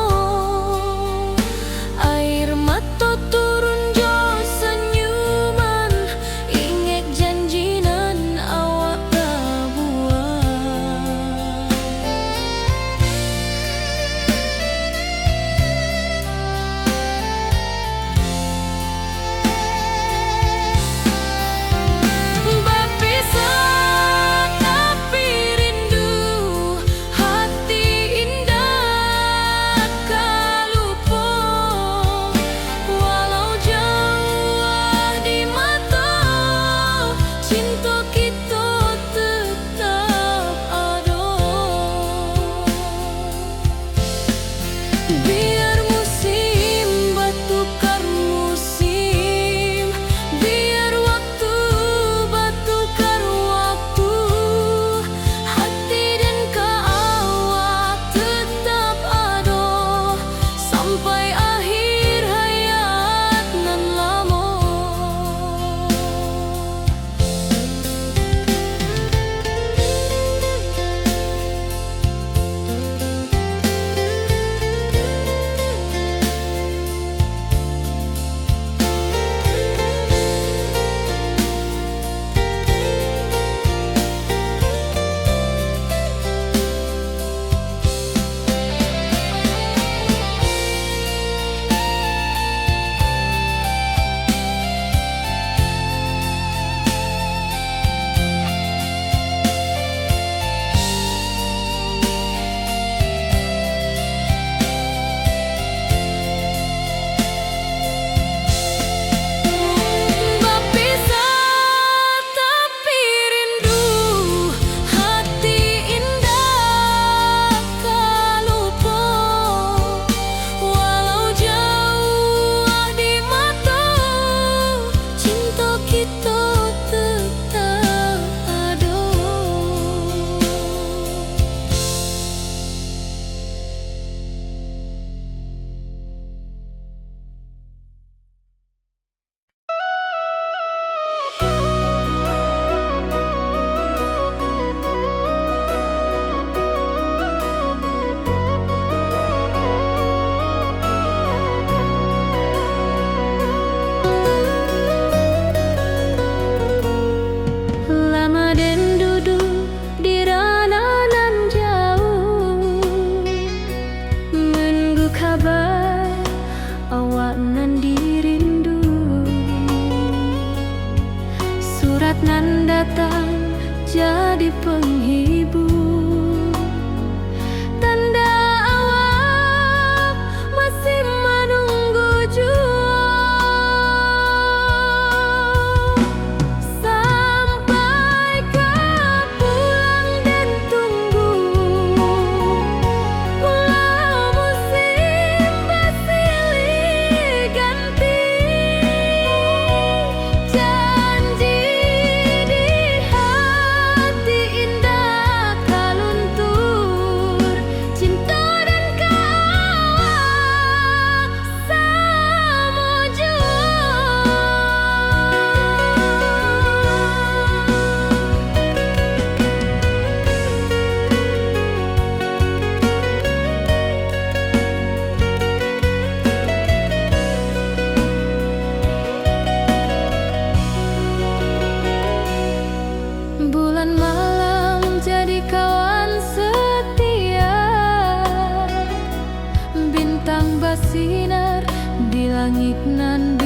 Air mata turun jo senyuman, ingat janji nan awak buat. Biar musim bertukar musim, biar waktu bertukar waktu, hati dan awak tetap ada sampai akhir hayat nan lama. Surat nan datang jadi penghibur, tanda awak masih menunggu jua. Sampai kau pulang dan tunggu, walau musim bersilih ganti. Janji di hati indah langit nan